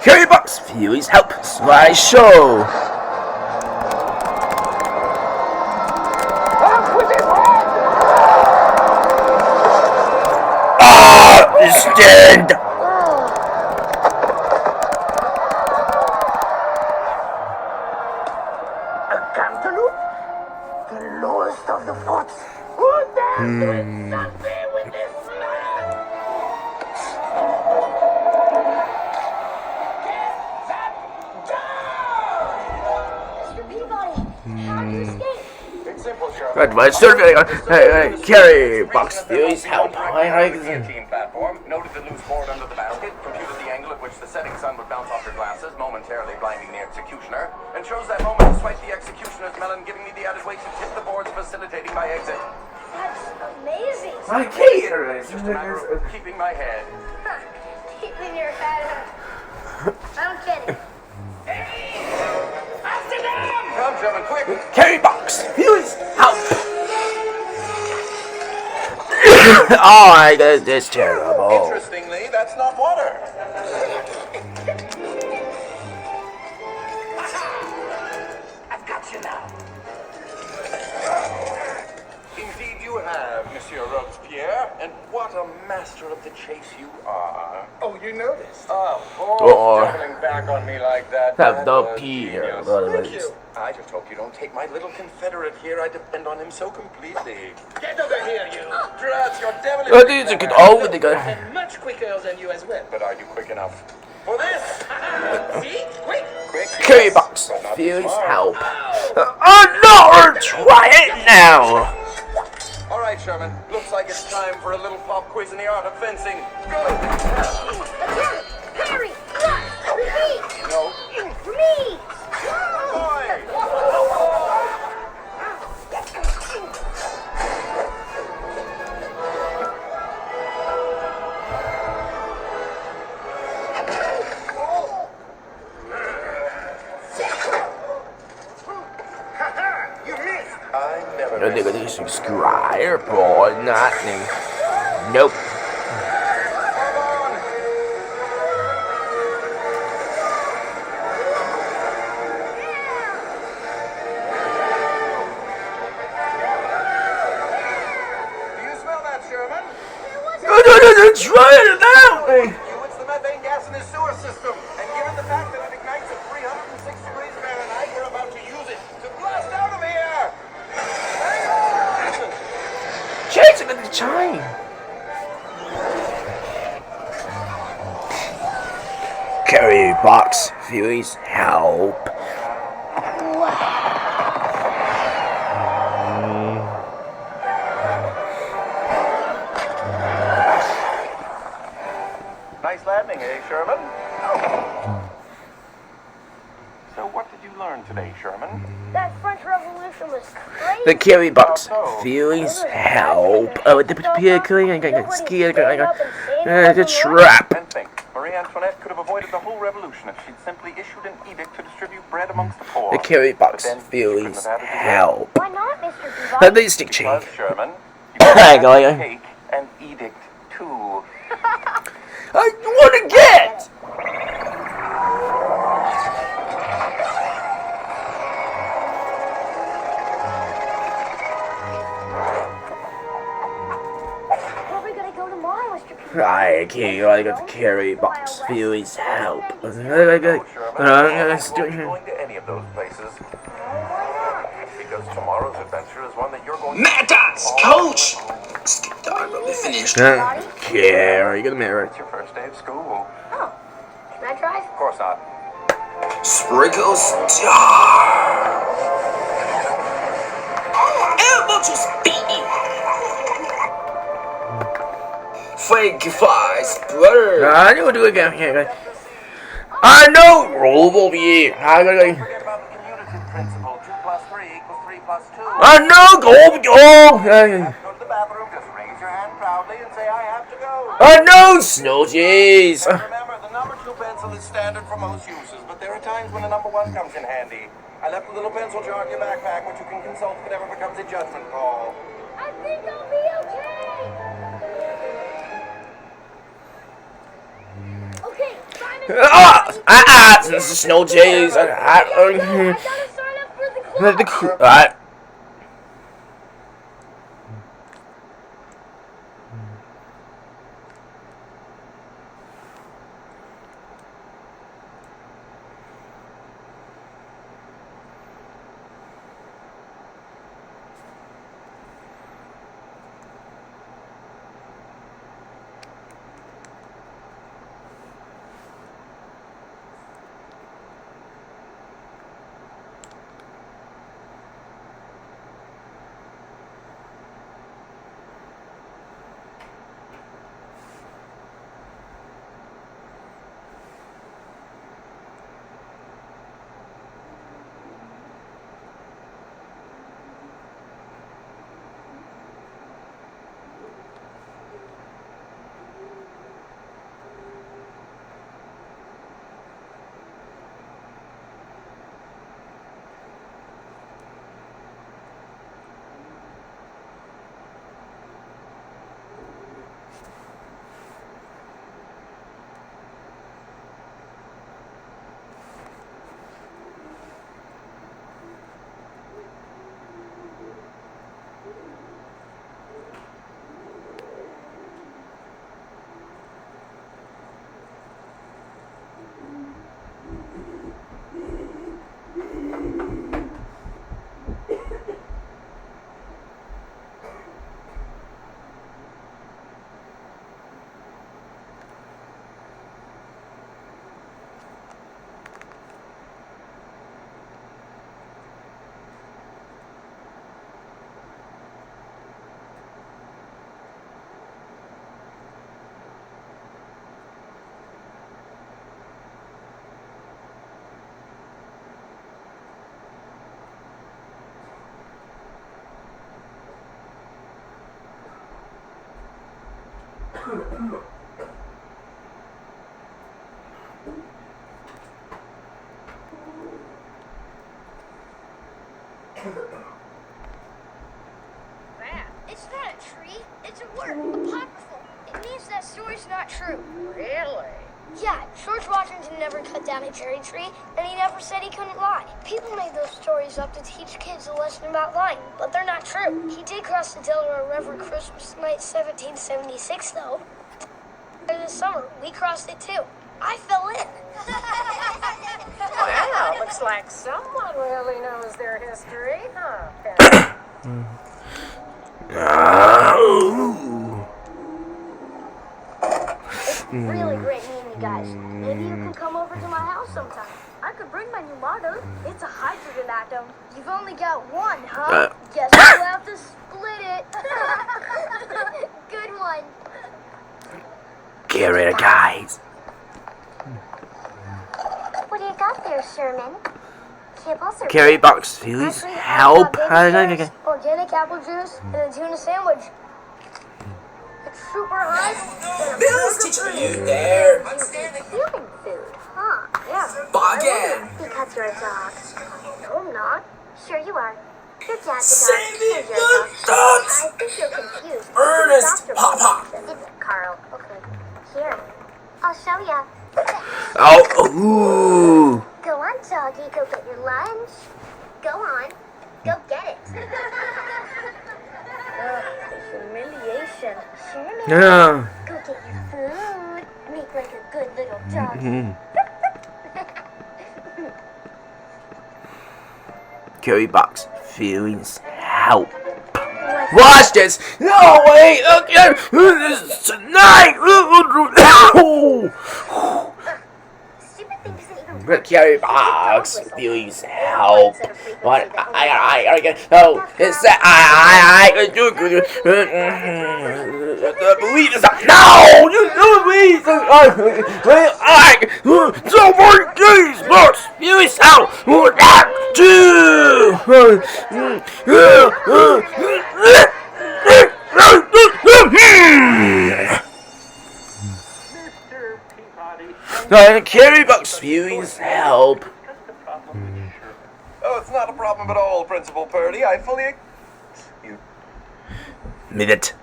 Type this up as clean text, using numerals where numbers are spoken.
Carry box, please help. Slideshow. Stand. A cantaloupe? The lowest of the forts. Who dares to insult me with this man? Get that down! Mr. Peabody, how did you escape? It's simple, Sherman. Good, but hey, carry box, please help. Platform, noted the loose board under the basket, computed the angle at which the setting sun would bounce off your glasses, momentarily blinding the executioner, and chose that moment to swipe the executioner's melon, giving me the added weight to tip the boards, facilitating my exit. That's amazing. I can't. Just a matter of keeping my head. Keeping your head up. I don't get it. Hey! Amsterdam! Come, Sherman, quick! Carry box, please help. Oh my god, this is terrible. Interestingly, that's not water. I've got you now. Indeed you have, Monsieur Robespierre, and what a master of the chase you are. Oh, you noticed? Doubling back on me like that. Have the pee here. Thank you. I just hope you don't take my little Confederate here. I depend on him so completely. Get over here, you! Drat your devilish... Oh, these are good. Oh, they got... And much quicker than you as well. But are you quick enough for this? See? Quick! Quick! Carry box, please help. Oh no, try it now. All right, Sherman. Looks like it's time for a little pop quiz in the art of fencing. Go! Harry, look! Me! No. Me! Boy! You missed! I never Look at this subscribe, boy. Nothing. Nope. Try it out! It's the methane gas in the sewer system. And given the fact that it ignites at 306 degrees Fahrenheit, we're about to use it to blast out of here! Hang on! Chasing at the time. Carry box, please help. Nice landing, eh, Sherman? So what did you learn today, Sherman? That French Revolution was crazy. The carry box, please help. Oh, the vehicle, I got scared, I got the trap. And think, Marie Antoinette could have avoided the whole revolution if she'd simply issued an edict to distribute bread amongst the poor. The carry box, please help. Why not, Mr. Peabody? The stick chain. Because, Sherman, you have Go to on. take an edict too. I want to get. Where are we gonna go tomorrow, Mr. Peabody? I can't. I got the carry box, please help. Sherman, you're not going to any of those places. Because tomorrow's adventure is one that you're going to... Mad Dots, coach! Skip time, but we finished. Carry, get a mirror. It's your first day of school. Oh, can I drive? Of course not. Sprinkle star. Elbow to speed. Frankie Fries, brother. I know what to do again. I know. Roll over here. I gotta. Forget about the commutative principle. 2 plus 3 equals 3 plus 2. I know. Go. Go to the bathroom, just raise your hand proudly and say, I have to go. I know. Snow cheese. And remember, the number 2 pencil is standard for most uses, but there are times when the number 1 comes in handy. I left a little pencil jar in your backpack, which you can consult if it ever becomes a judgment call. I think I'll be okay. Okay, time Snow days. I gotta sign up for the club. It's not a tree. It's a word. Apocryphal. It means that story's not true. Really? Yeah, George Washington never cut down a cherry tree, and he never said he couldn't lie. People made those stories up to teach kids a lesson about lying, but they're not true. He did cross the Delaware River Christmas night 1776, though. This summer, we crossed it too. I fell in. Well, looks like someone really knows their history, huh, Penny? It's really great meeting you guys. Maybe you can come over to my house sometime. I could bring my new motto. It's a hydrogen atom. You've only got one, huh? Guess we'll have to split it. Good one. Get rid of guys. What do you got there, Sherman? Kibbles or Carry box, please. Actually, Help. I've got baby carrots, organic apple juice, and a tuna sandwich. It's super hot. Bill's teacher, are you there? Human food, huh? Yeah. Again. Because you're a dog. No, I'm not. Sure you are. Your dad's a dog. Save You're it, a the dog. dogs. I think you're confused. Ernest, Dr. Papa. Carl, okay. Here. I'll show ya. Oh, ooh. Go on, doggy. Go get your lunch. Go on. Go get it. Humiliation. Sherman. Yeah. Go get your food. Make like a good little dog. Carry box, feelings, help. Watch this! No, wait! Okay! Tonight! Stupid thing doesn't even Carry box, feelings, help. What? I get. Oh, it's that. I do. The belief is not. No! You believe. So more days, box, feelings, help. That too. Carry box, feelings, help. Oh, it's not a problem at all, Principal Purdy. I fully... Minute.